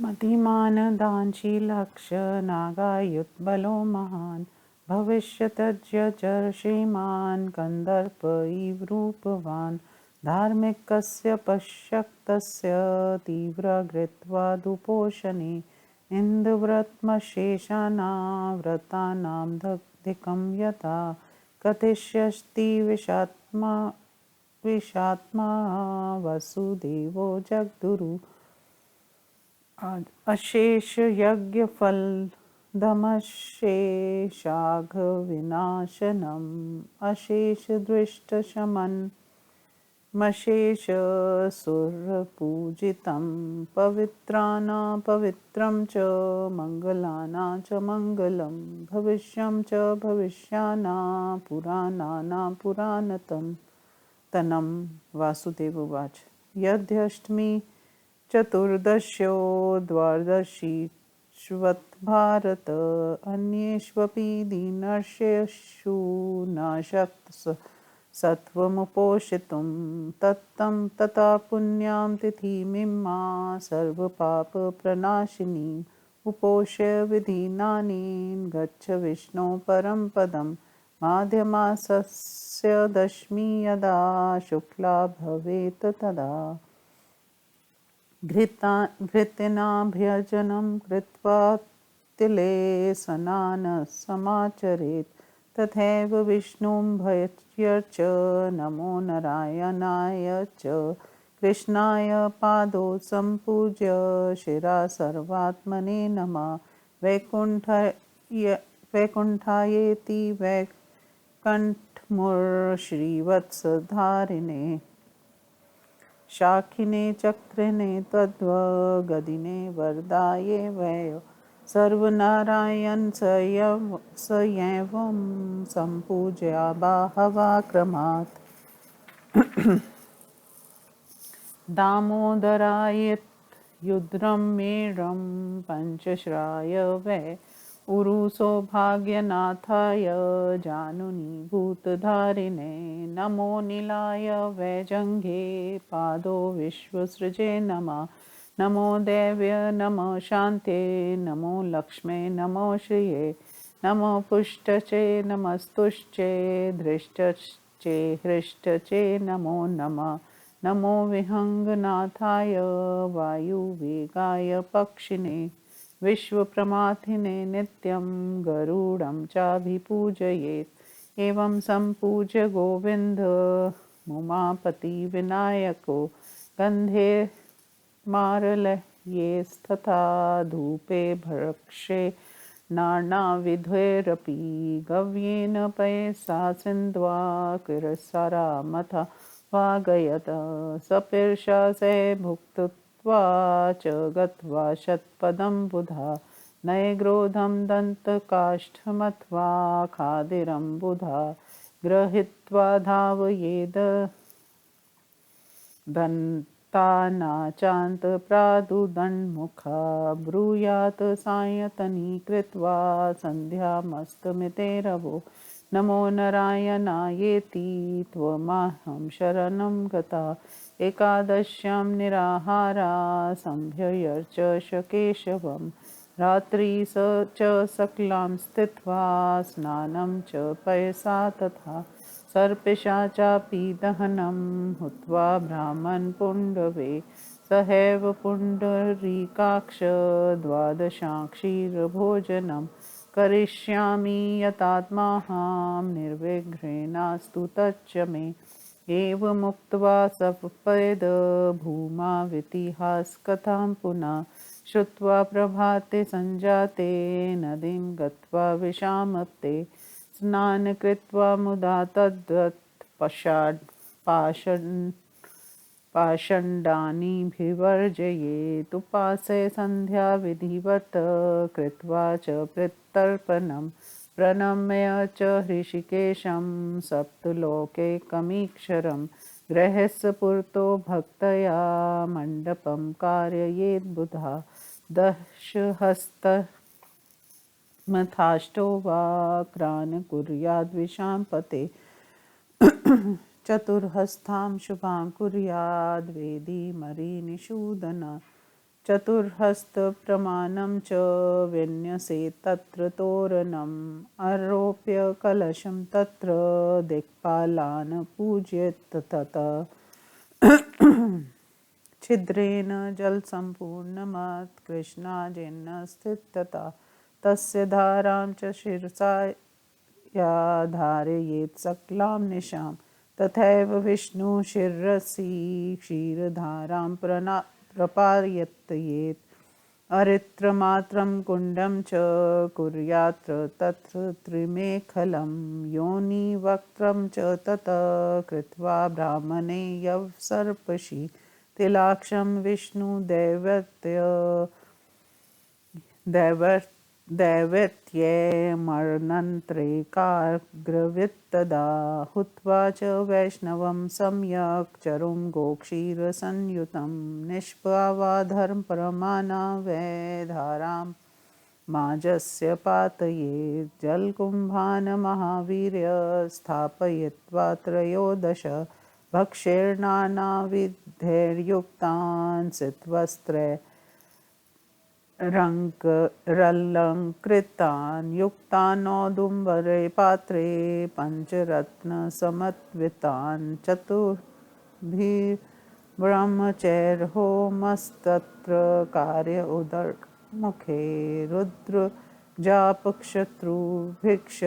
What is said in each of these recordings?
मतिमान दानशीलक्ष नागायुत्बलो महान् भविष्यत्यज श्रीमान् कन्दर्प इव रूपवान् धार्मिकस्य पश्यक्तस्य तीव्रकृत्वादुपोषणे इन्दुव्रतमशेषानाव्रतानां दधिकं यथा कथिष्यति विषात्मा वसुदेवो जगद्गुरु अशेष यज्ञ फल दमशेषाघ विनाशनम अशेष दृष्ट शमन मशेष सुर पूजितं पवित्राना पवित्रं च मंगलाना च मंगलम भविष्यं च भविष्याना पुराणाना पुराणतम तनं वासुदेवोवाच यद्यष्टमी चतुर्दश्यो द्वादशीष्वत् भारत अन्येष्वपि दीनर्षेषु न शक्त सत्वमुपोषितुं तत्तं तथा पुण्यां तिथिमिमा सर्वपापप्रणाशिनीम् उपोष्य विधिनानेन गच्छ विष्णो परं पदम् माध्यमासस्य दशमी यदा शुक्ला भवेत् तदा घृतेनाभ्यजनं कृत्वा तिले स्नानं समाचरेत् तथैव विष्णुं भजयेच्च नमो नारायणाय च कृष्णाय पादौ सम्पूज्य शिरा सर्वात्मने नमः वैकुण्ठायेति वैकुण्ठमुरश्रीवत्सधारिणे शाखिने चक्रिणे तद्वगदिने वरदाये वयो सर्वनारायण सयैवं सम्पूज्य बाहवाक्रमात् दामोदरायत्युद्रं मेढ्रं पञ्चश्राय वै उरुसौभाग्यनाथाय जानुनि भूतधारिणे नमो नीलाय वैजङ्घे पादो विश्वसृजे नमः नमो देव्य नमो शान्ते नमो लक्ष्मे नमो श्रिये नमो पुष्टचे नमस्तुष्टे धृष्टचे हृष्टचे नमो नमः नमो विहङ्गनाथाय वायुवेगाय पक्षिणे विश्वप्रमाथिने नित्यं गरुडं चाभिपूजयेत् एवं सम्पूज्य गोविन्द उमापति विनायको गन्धे मारलयेस्तथा धूपे भक्षे नानाविधैरपि गव्येन पयसा सिन्ध्वा किरसारामथा वागयत सपीर्षा से भुक्त्वा च गत्वा शतपदं बुधा नयग्रोधं दन्तकाष्ठमथवा खादिरं बुधा गृहीत्वा धावयेद दन्तानाचान्त प्रादुदन्मुखा ब्रूयात् सायतनी कृत्वा सन्ध्यामस्तमिते रवो नमो नारायणायेति त्वमहं शरणं गता एकादश्यां निराहारा सम्भयर्च केशवं रात्रि च सकलां स्थित्वा स्नानं च पयसा तथा सर्पिषाचापि दहनं हुत्वा ब्राह्मणपुण्डवे सहैव पुण्डरीकाक्ष द्वादशाक्षीरभोजनं करिष्यामि यतात्माहं निर्विघ्नेनास्तु तच्च मे एवमुक्त्वा सपद भूमावितिहासकथां पुनः श्रुत्वा प्रभाते सञ्जाते नदीं गत्वा विशामप्ते स्नानं कृत्वा मुदा तद्वत् पाषण्डानीभिवर्जयेत् उपासे सन्ध्याविधिवत् कृत्वा च प्रत्यर्पणं प्रणम्य च हृषिकेशं सप्तलोकैकमीक्षरं गृहस्य पुरतो भक्तया मण्डपं कारयेत् बुधा दशहस्तमथाष्टो वा क्रान् कुर्याद्विषां पते चतुर्हस्तां शुभां कुर्याद् वेदी मरीनिषूदन चतुर्हस्तप्रमाणं च विन्यसेत् तत्र तोरणम् आरोप्य कलशं तत्र दिक्पालान् पूजयेत् ततः छिद्रेण जलसम्पूर्णमत् कृष्णाजिन्न स्थितता तस्य धारां च शिरसा या धारयेत् सकलां निशां तथैव विष्णु शिरसि क्षीरधारां प्रपायत्येत् अरित्रमात्रं कुण्डं च कुर्यात्र तत्र त्रिमेखलं योनिवक्त्रं च ततः कृत्वा ब्राह्मणे यवसर्पषि तिलाक्षं दैवत्ये मर्नन्त्रेकाग्रवित्तदा हुत्वा च वैष्णवं सम्यक् चरुं गोक्षीरसंयुतं निष्पावा धर्मपरमाना वैधारां माजस्य पातयेत् जलकुम्भान् महावीर्य स्थापयित्वा त्रयोदश भक्षैर्नानाविधैर्युक्तान् सित्वस्त्रैरलङ्कृतान् युक्तान् औदुम्बरे पात्रे पञ्चरत्नसमन्वितान् चतुर्भिर्ब्रह्मचैर्होमस्तत्र कार्य उदरमुखे रुद्रजापक्षत्रुभिक्ष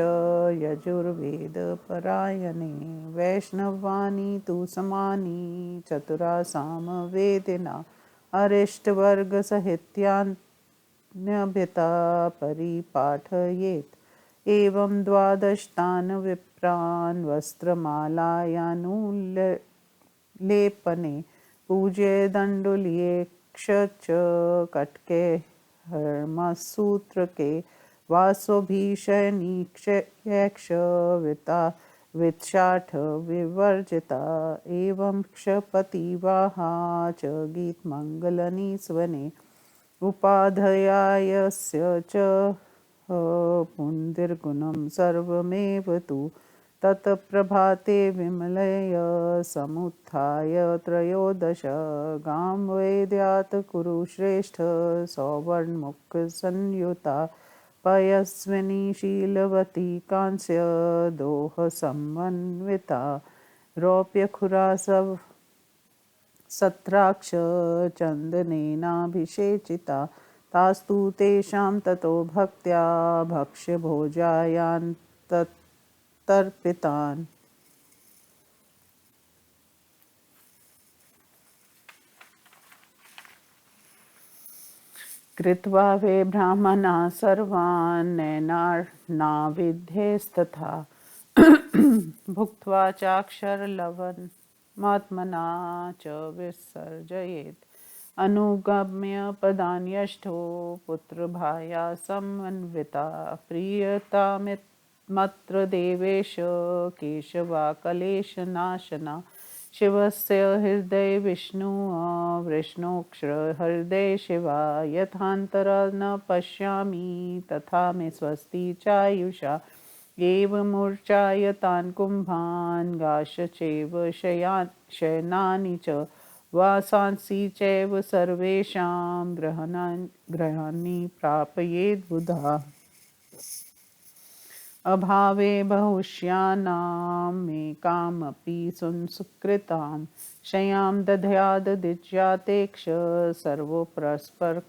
यजुर्वेदपरायणे वैष्णवानि तु समानि चतुरासामवेदिना अरिष्टवर्गसहित्यान्यभिता परिपाठयेत् एवं द्वादशतान् विप्रान् वस्त्रमालायानुलेपने पूजयेदण्डुल्येक्ष च कटके हर्मसूत्रके वासोभिशयनीक्ष वित्साठ विवर्जिता एवं क्षपतिवाहा च गीतमङ्गलनिस्वने उपाध्यायस्य च पुण्डिर्गुणं सर्वमेव तु तत्प्रभाते विमलय समुत्थाय त्रयोदश गां वैद्यात् कुरुश्रेष्ठ सौवर्णमुखसंयुता पयस्विनी शीलवती कांस्य दोहसमन्विता रौप्यखुरासव सत्राक्ष चन्दनेनाभिषेचिता तास्तु तेषां ततो भक्त्या भक्ष्यभोजायान् तर्पितान् कृत्वा वे ब्राह्मणा सर्वान् नैनार्नाविध्यैस्तथा भुक्त्वा चाक्षरलवणमात्मना च विसर्जयेत् अनुगम्य पदान्यष्टो पुत्रभाया समन्विता प्रीयतामत्र देवेश केशवाकलेशनाशना शिवस्य हृदये विष्णोऽक्षरहृदये शिवा यथान्तरा न पश्यामि तथा मे स्वस्ति चायुषा एवमूर्च्छाय तान् कुम्भान् गाश चैव शयनानि च वासांसि चैव सर्वेषां ग्रहाणि प्रापयेद्बुधा अभावे बहुष्यानामेकामपि सुकृतां शयां दध्यादधिज्यातेक्ष सर्वो परस्परं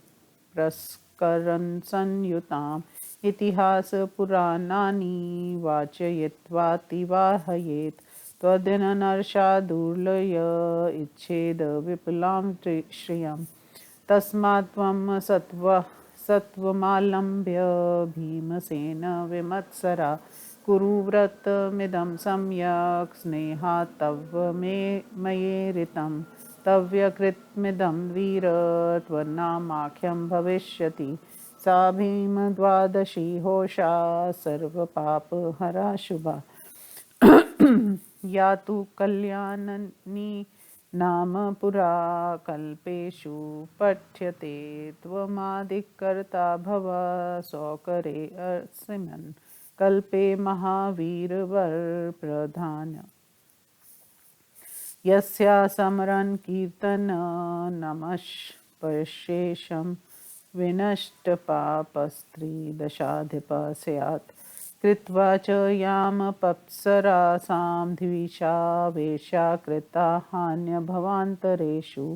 संयुताम् इतिहासपुराणानि वाचयित्वातिवाहयेत् त्वदिननर्षादुर्लय इच्छेद विपुलां श्रियं तस्मात् त्वं सत्त्वमालम्ब्य भीमसेन विमत्सरा कुरु व्रतमिदं सम्यक् स्नेहात् तव मयेरितं तव्यकृतमिदं वीर त्वन्नामाख्यं भविष्यति सा भीमद्वादशी होषा सर्वपापहरा शुभा या तु कल्याणनी नाम पुरा कल्पेषु पठ्यते त्वमादिकर्ता भव सौकरे अस्मिन् कल्पे महावीरवर प्रधान यस्या स्मरन् कीर्तन नमः परिशेषं विनष्टपापस्त्रीदशाधिपः स्यात् कृत्वा च यामपप्सरासां द्विषा वेश्या कृता हान्यभवान्तरेषु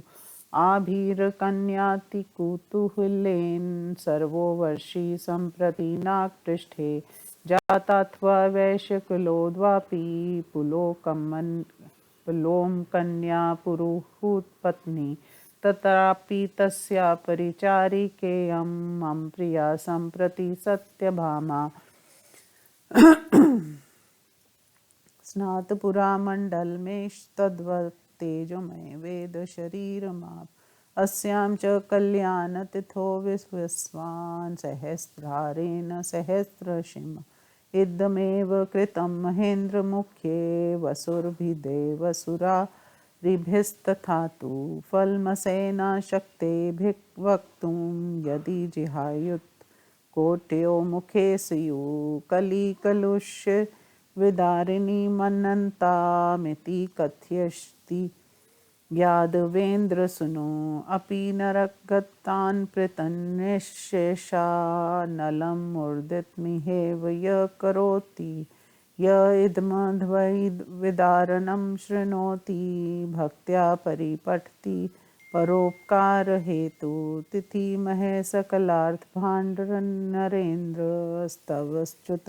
आभिर्कन्यातिकुतूहलेन सर्वो वर्षी सम्प्रति नागपृष्ठे जातात्वा वैश्यकुलोद्वापि पुलों कन्या पुरुहूतपत्नी तत्रापि तस्या परिचारिकेयं मम प्रिया सम्प्रति सत्यभामा स्नातपुरा मंडल में तद्वत् तेजोमय वेद शरीरमाप अस्यां च कल्याणतिथो विश्वस्वान् सहस्रारेण सहस्रशिम इदमेव कृतं महेन्द्र मुख्ये वसुर्भिदेवसुरा ऋभिस्तथा तु फलमसेना शक्तेभिः वक्तुं यदि जिहायुत् कोट्यो मुखे स्यु कलिकलुष्य विदारिणी मनन्तामिति कथयति यादवेन्द्रसूनो अपि नरकगतान् पृतन्निःशेषानलं मूर्धितमिहेव य करोति य इदमद्वैविदारणं शृणोति भक्त्या परिपठति परोपकारहेतु तिथिमहे सकलार्थभाण्डनरेन्द्रस्तवश्च्युत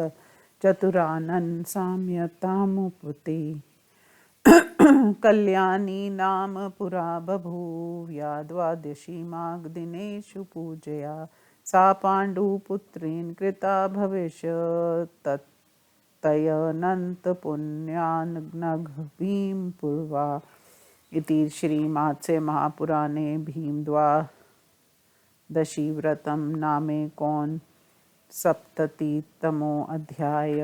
चतुरानन साम्यतामुपते कल्याणी नाम पुरा बभूव्या द्वादशी माघ दिनेषु पूजया सा पाण्डुपुत्रेण कृता भविष्यत् तयनन्तपुण्यानघ भीमपूर्वा इति श्रीमात्स्ये महापुराणे भीमद्वादशी व्रतं नामेकोनसप्ततितमो अध्याय।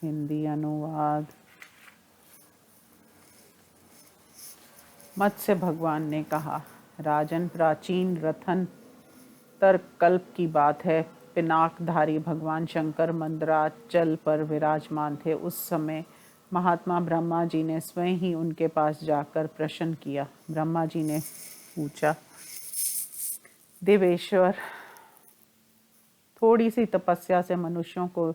हिंदी अनुवाद। मत्स्य भगवान ने कहा, राजन, प्राचीन रथन कल्प की बात है। पिनाकधारी भगवान शंकर मंदराचल पर विराजमान थे। उस समय महात्मा ब्रह्मा जी ने स्वयं ही उनके पास जाकर प्रश्न किया। ब्रह्मा जी ने पूछा, देवेश्वर, थोड़ी सी तपस्या से मनुष्यों को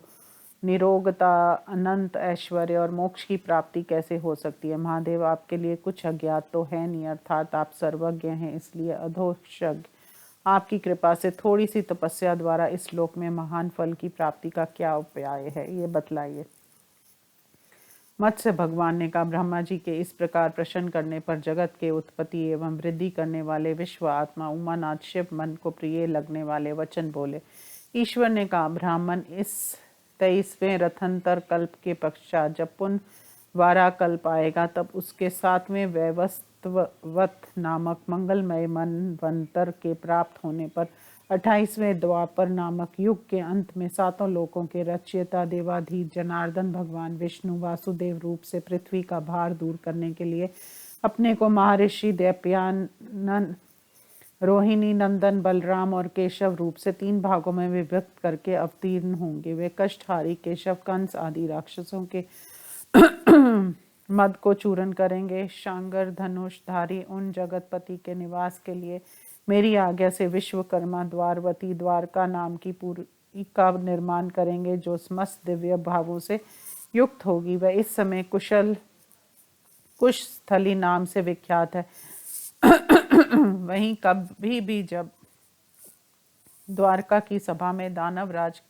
निरोगता, अनंत ऐश्वर्य और मोक्ष की प्राप्ति कैसे हो सकती है? महादेव, आपके लिए कुछ अज्ञात तो है नहीं, अर्थात आप सर्वज्ञ हैं, इसलिए अधोक्षज्ञ आपकी कृपा से थोड़ी सी तपस्या द्वारा इस लोक में महान फल की प्राप्ति का क्या उपाय है, ये बतलाइए। मत्स्य भगवान ने कहा, ब्रह्मा जी के इस प्रकार प्रश्न करने पर जगत के उत्पत्ति एवं वृद्धि करने वाले विश्व आत्मा उमानाथ शिव मन को प्रिय लगने वाले वचन बोले। ईश्वर ने कहा, ब्राह्मण, इस 23वें रथंतर कल्प के पश्चात जब पुनः वारा कल्प आएगा, तब उसके 7वें वैवस्वत नामक मंगलमय मनवंतर के प्राप्त होने पर 28वें द्वापर नामक युग के अंत में सातों लोकों के रचयिता देवाधीश जनार्दन भगवान विष्णु वासुदेव रूप से पृथ्वी का भार दूर करने के लिए अपने को महर्षि दैत्यानन, रोहिणी नंदन बलराम और केशव रूप से 3 भागों में विभक्त करके अवतीर्ण होंगे। वे कष्टहारी केशव, कंस आदि राक्षसों के मद को चूरन करेंगे। शांगर धनुषधारी उन जगतपति के निवास के लिए मेरी आज्ञा से विश्वकर्मा द्वारवती द्वारका नाम की पुरी का निर्माण करेंगे, जो समस्त दिव्य भावों से युक्त होगी। वह इस समय कुशस्थली नाम से विख्यात है। वहीं कभी भी जब द्वारका की सभा में दानवराज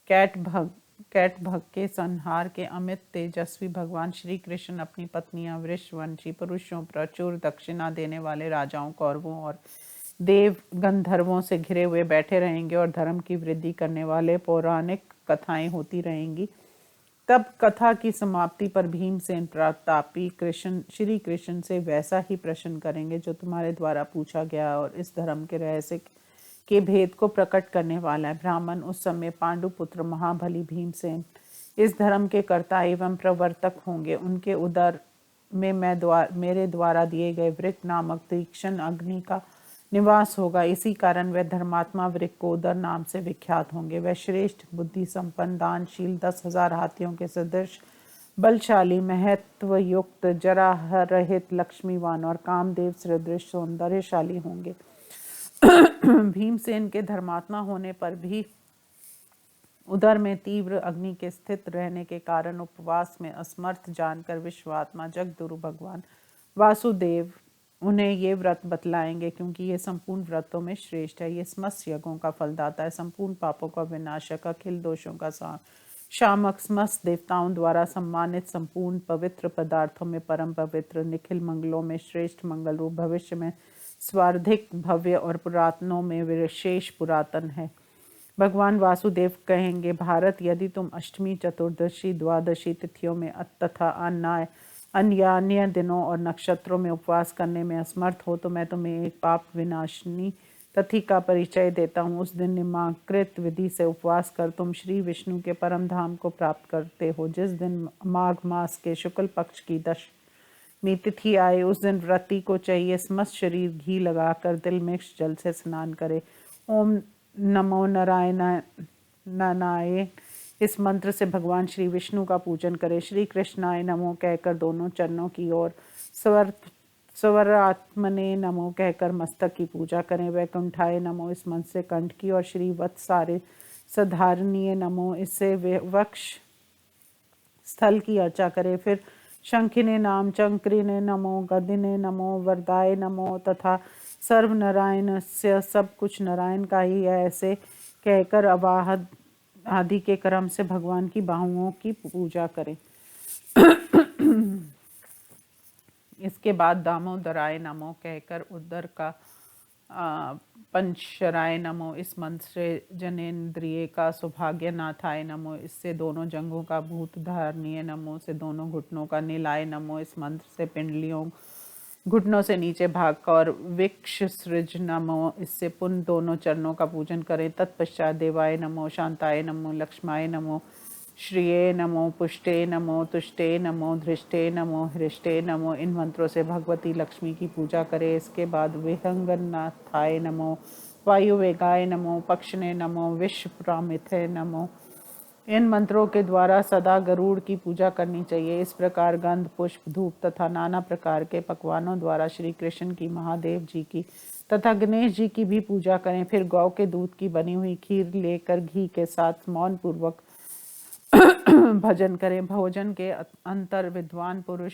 कैटभग के संहार के अमित तेजस्वी भगवान श्री कृष्ण अपनी पत्नियां वृषवंशी पुरुषों, प्रचुर दक्षिणा देने वाले राजाओं, कौरवों और देव गंधर्वों से घिरे हुए बैठे रहेंगे और धर्म की वृद्धि करने वाले पौराणिक कथाएं होती रहेंगी। तब कथा की समाप्ति पर भीमसेन प्रतापी श्री कृष्ण से वैसा ही प्रश्न करेंगे जो तुम्हारे द्वारा पूछा गया और इस धर्म के रहस्य के भेद को प्रकट करने वाला है। ब्राह्मण, उस समय पांडुपुत्र महाबली भीमसेन इस धर्म के कर्ता एवं प्रवर्तक होंगे। उनके उदर में मेरे द्वारा दिए गए वृक नामक तीक्ष्ण अग्नि का निवास होगा। इसी कारण वह धर्मात्मा वृक को उदर नाम से विख्यात होंगे। वह श्रेष्ठ बुद्धि संपन्न, दानशील, 10,000 हाथियों के सदृश बलशाली, महत्व युक्त, जरा रहित, लक्ष्मीवान और कामदेव सदृश सौंदर्यशाली होंगे। भीमसेन के धर्मात्मा होने पर भी उदर में तीव्र अग्नि के स्थित रहने के कारण उपवास में असमर्थ जानकर विश्वात्मा जगदुरु भगवान वासुदेव उन्हें ये व्रत बतलाएंगे, क्योंकि ये संपूर्ण व्रतों में श्रेष्ठ है। ये समस्त यज्ञों का फलदाता है, संपूर्ण पापों का विनाशक, अखिल दोषों का शामक, समस्त देवताओं द्वारा सम्मानित, संपूर्ण पवित्र पदार्थों में परम पवित्र, निखिल मंगलों में श्रेष्ठ मंगल रूप, भविष्य में स्वार्धिक भव्य और पुरातनों में विशेष पुरातन है। भगवान वासुदेव कहेंगे, भारत, यदि तुम अष्टमी, चतुर्दशी, द्वादशी तिथियों में तथा अन्य दिनों और नक्षत्रों में उपवास करने में असमर्थ हो तो मैं तुम्हें एक पाप विनाशिनी तिथि का परिचय देता हूँ। उस दिन निम्नांकित विधि से उपवास कर तुम श्री विष्णु के परम धाम को प्राप्त करते हो। जिस दिन माघ मास के शुक्ल पक्ष की दशमी तिथि आए, उस दिन व्रती को चाहिए समस्त शरीर घी लगाकर तिल मिक्स जल से स्नान करे। ओम नमो नारायणाय इस मंत्र से भगवान श्री विष्णु का पूजन करें। श्री कृष्णाय नमो कहकर दोनों चरणों की ओर स्वरात्मने नमो कहकर मस्तक की पूजा करें। वैकुंठाय नमो इस मंत्र से कंठ की और श्री वत्सारे सधारणीय नमो इससे वक्ष स्थल की अर्चा करें। फिर शंखिने नाम, चंक्रिने नमो, गदिने नमो, वरदाय नमो तथा सर्व नारायण से सब कुछ नारायण का ही है ऐसे कहकर अवाहद आदि के क्रम से भगवान की बाहुओं की पूजा करें। इसके बाद दामोदराय नमो कहकर उदर का पंचराय नमो इस मंत्र से जनेन्द्रिय का सौभाग्यनाथाय नमो इससे दोनों जंगों का भूतधारणीय नमो से दोनों घुटनों का नीलाय नमो इस मंत्र से पिंडलियों घुटनों से नीचे भाग का और विक्ष सृज नमो इससे पुन दोनों चरणों का पूजन करें। तत्पश्चात देवाय नमो, शांताय नमो, लक्ष्माय नमो, श्रिये नमो, पुष्टे नमो, तुष्टे नमो, धृष्टे नमो, हृष्टे नमो इन मंत्रों से भगवती लक्ष्मी की पूजा करें। इसके बाद विहंगनाथाय नमो, वायुवेगाय नमो, पक्षने नमो, विश्वप्रामिथे नमो इन मंत्रों के द्वारा सदा गरुड़ की पूजा करनी चाहिए। इस प्रकार गंध, पुष्प, धूप तथा नाना प्रकार के पकवानों द्वारा श्री कृष्ण की, महादेव जी की तथा गणेश जी की भी पूजा करें। फिर गौ के दूध की बनी हुई खीर लेकर घी के साथ मौन पूर्वक भजन करें। भोजन के अंतर विद्वान पुरुष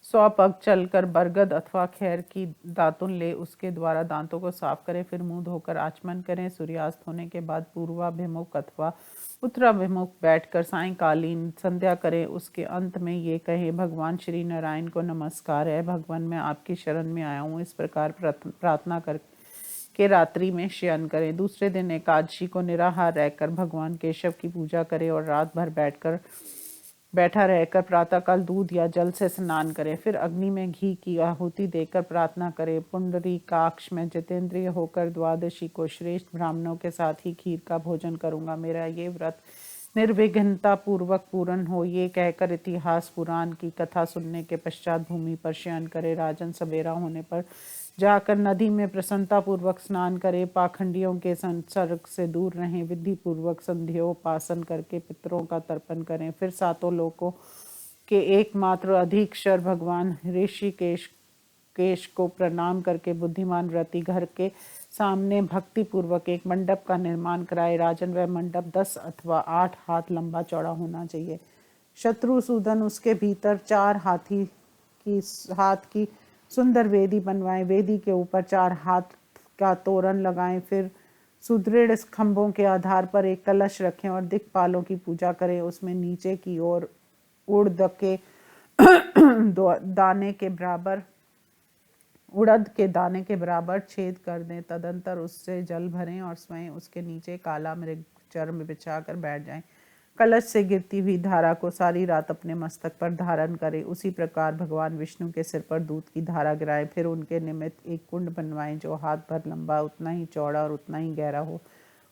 100 पग चलकर बरगद अथवा खैर की दातुन ले उसके द्वारा दांतों को साफ करें। फिर मुंह धोकर आचमन करें। सूर्यास्त होने के बाद पूर्वाभिमुख अथवा उत्तराभिमुख बैठकर सायंकालीन संध्या करें। उसके अंत में ये कहें, भगवान श्री नारायण को नमस्कार है, भगवान मैं आपकी शरण में आया हूँ। इस प्रकार प्रार्थना कर के रात्रि में शयन करें। दूसरे दिन एकादशी को निराहार रहकर भगवान केशव की पूजा करें और रात भर बैठा रहकर प्रातःकाल दूध या जल से स्नान करें। फिर अग्नि में घी की आहुति देकर प्रार्थना करें। पुंडरीकाक्ष में जितेंद्रिय होकर द्वादशी को श्रेष्ठ ब्राह्मणों के साथ ही खीर का भोजन करूंगा। मेरा ये व्रत निर्विघ्नता पूर्वक पूर्ण हो, ये कहकर इतिहास पुराण की कथा सुनने के पश्चात भूमि पर शयन करे। राजन सवेरा होने पर जाकर नदी में प्रसन्नता पूर्वक स्नान करे। पाखंडियों के संसर्ग से दूर रहें। विधि पूर्वक संध्योपासन करके पितरों का तर्पण करें। फिर सातों लोकों के एकमात्र अधिक्षर भगवान ऋषिकेश को प्रणाम करके बुद्धिमान व्रती घर के सामने भक्ति पूर्वक एक मंडप का निर्माण कराए। राजन वह मंडप 10 अथवा 8 हाथ लंबा चौड़ा होना चाहिए। शत्रुसूदन उसके भीतर 4 हाथ की सुंदर वेदी बनवाएं। वेदी के ऊपर 4 हाथ का तोरण लगाएं। फिर सुदृढ़ खंभों के आधार पर एक कलश रखें और दिक्पालों की पूजा करें। उसमें नीचे की ओर उड़द के दाने के बराबर छेद कर दें। तदंतर उससे जल भरें और स्वयं उसके नीचे काला मृग चर्म बिछाकर बैठ जाएं। कलश से गिरती हुई धारा को सारी रात अपने मस्तक पर धारण करें। उसी प्रकार भगवान विष्णु के सिर पर दूध की धारा गिराएं। फिर उनके निमित्त एक कुंड बनवाएं जो हाथ भर लंबा, उतना ही चौड़ा और उतना ही गहरा हो।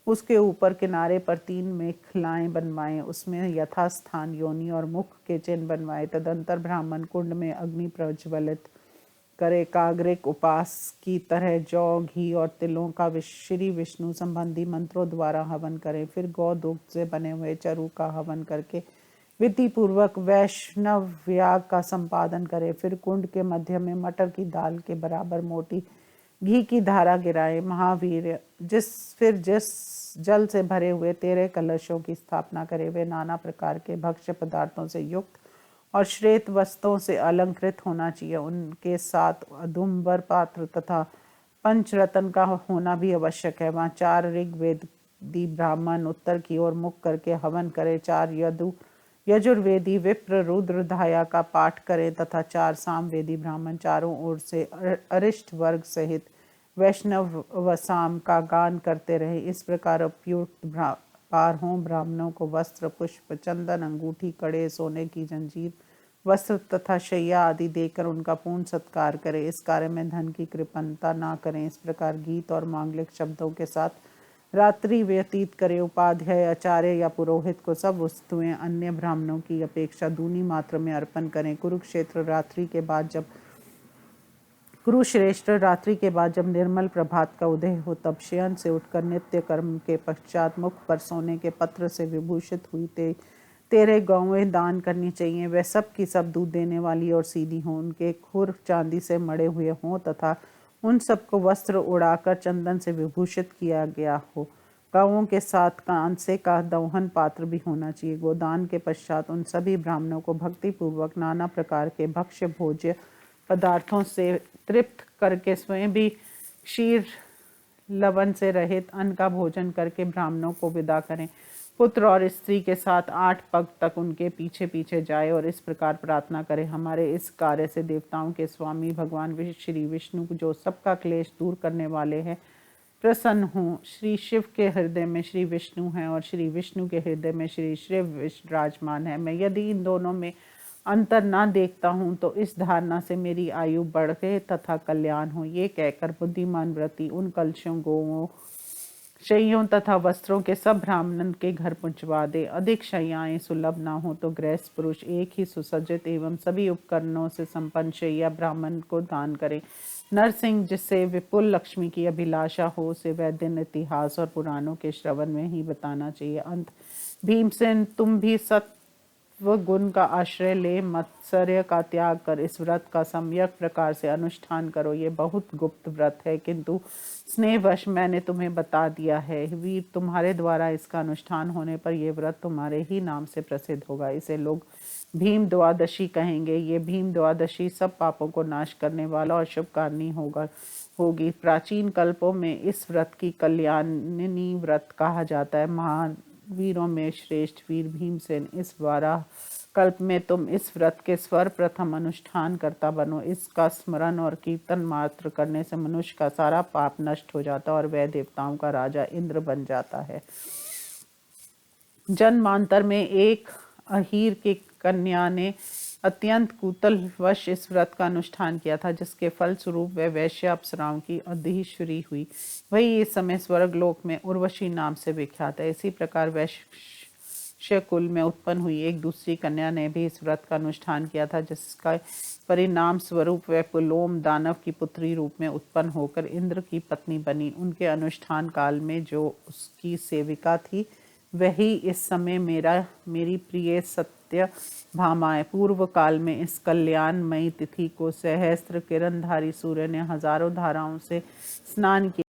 उसके ऊपर किनारे पर 3 मेखलाएं बनवाएं। उसमें यथास्थान योनि और मुख के चिन्ह बनवाएं। तदंतर ब्राह्मण कुंड में अग्नि प्रज्वलित करे। काग्रिक उपास की तरह जौ, घी और तिलों का श्री विष्णु संबंधी मंत्रों द्वारा हवन करें। फिर गौ दुग्ध से बने हुए चरु का हवन करके विधि पूर्वक वैष्णव याग का संपादन करे। फिर कुंड के मध्य में मटर की दाल के बराबर मोटी घी की धारा गिराए। महावीर जिस जल से भरे हुए 13 कलशों की स्थापना करे। वे नाना प्रकार के भक्ष्य पदार्थों से युक्त और श्वेत वस्त्रों से अलंकृत होना चाहिए। उनके साथ अदुम्बर पात्र तथा पंचरत्न का होना भी आवश्यक है। वहाँ 4 ऋग्वेदी ब्राह्मण उत्तर की ओर मुख करके हवन करें। 4 यजुर्वेदी विप्र रुद्र धाया का पाठ करें तथा 4 सामवेदी ब्राह्मण चारों ओर से अरिष्ट वर्ग सहित वैष्णव वसाम का गान करते रहे। इस प्रकार उपयुक्त 12 ब्राह्मणों को वस्त्र, पुष्प, चंदन, अंगूठी, कड़े, सोने की जंजीर, वस्त्र तथा शैया आदि देकर उनका पूर्ण सत्कार करें। इस कार्य में धन की कृपणता ना करें। इस प्रकार गीत और मांगलिक शब्दों के साथ रात्रि व्यतीत करें। उपाध्याय, आचार्य या पुरोहित को सब वस्तुएं अन्य ब्राह्मणों की अपेक्षा दूनी मात्रा में अर्पण करें। कुरुश्रेष्ठ रात्रि के बाद जब निर्मल प्रभात का उदय हो तब शयन से उठकर नित्य कर्म के पश्चात मुख पर सोने के पत्र से विभूषित हुई 13 गौवें दान करनी चाहिए। वह सब की सब दूध देने वाली और सीधी हों, उनके खुर चांदी से मड़े हुए हों तथा उन सबको वस्त्र उड़ाकर चंदन से विभूषित किया गया हो। गौओं के साथ कांसे का दौहन पात्र भी होना चाहिए। गोदान के पश्चात उन सभी ब्राह्मणों को भक्तिपूर्वक नाना प्रकार के भक्ष्य भोज्य पदार्थों से तृप्त करके स्वयं भी क्षीर लवण से रहित अन्न का भोजन करके ब्राह्मणों को विदा करें। पुत्र और स्त्री के साथ 8 पग तक उनके पीछे पीछे जाए और इस प्रकार प्रार्थना करें, हमारे इस कार्य से देवताओं के स्वामी भगवान श्री विष्णु जो सबका क्लेश दूर करने वाले हैं प्रसन्न हों। श्री शिव के हृदय में श्री विष्णु हैं और श्री विष्णु के हृदय में श्री शिव विराजमान है। मैं यदि इन दोनों में अंतर ना देखता हूँ तो इस धारणा से मेरी आयु बढ़े तथा कल्याण हो। ये कहकर बुद्धिमान व्रती उन कलशों, गोवों, शैयों तथा वस्त्रों के सब ब्राह्मण के घर पहुंचवा दे। अधिक शैयाएं सुलभ ना हो तो गृहस्थ पुरुष एक ही सुसज्जित एवं सभी उपकरणों से संपन्न शैया ब्राह्मण को दान करें। नरसिंह, जिससे विपुल लक्ष्मी की अभिलाषा हो, उसे वैदिक इतिहास और पुराणों के श्रवण में ही बताना चाहिए। अंत भीमसेन, तुम भी सत्व गुण का आश्रय ले मत्सर्य का त्याग कर इस व्रत का सम्यक प्रकार से अनुष्ठान करो। ये बहुत गुप्त व्रत है किंतु स्नेहवश मैंने तुम्हें बता दिया है। वीर, तुम्हारे द्वारा इसका अनुष्ठान होने पर यह व्रत तुम्हारे ही नाम से प्रसिद्ध होगा। इसे लोग भीम द्वादशी कहेंगे। ये भीम द्वादशी सब पापों को नाश करने वाला और शुभकारिणी होगी। प्राचीन कल्पों में इस व्रत की कल्याणिनी व्रत कहा जाता है। महावीरों में श्रेष्ठ वीर भीमसेन, इस वाराह कल्प में तुम इस व्रत के सर्वप्रथम अनुष्ठान करता बनो। इसका स्मरण और कीर्तन मात्र करने से मनुष्य का सारा पाप नष्ट हो जाता और वह देवताओं का राजा इंद्र बन जाता है। जन्मांतर में एक अहीर की कन्या ने अत्यंत कुतलवश इस व्रत का अनुष्ठान किया था, जिसके फलस्वरूप वह वैश्य अप्सराओं की अधीश्वरी हुई। वही इस समय स्वर्गलोक में उर्वशी नाम से विख्यात है। इसी प्रकार वैश्य कुल में उत्पन्न हुई एक दूसरी कन्या ने भी इस व्रत का अनुष्ठान किया था, जिसका परिणाम स्वरूप वह पुलोम दानव की पुत्री रूप में उत्पन्न होकर इंद्र की पत्नी बनी। उनके अनुष्ठान काल में जो उसकी सेविका थी वही इस समय मेरी प्रिय सत्य भामा है। पूर्व काल में इस कल्याणमयी तिथि को सहस्त्र किरणधारी सूर्य ने हजारों धाराओं से स्नान किया।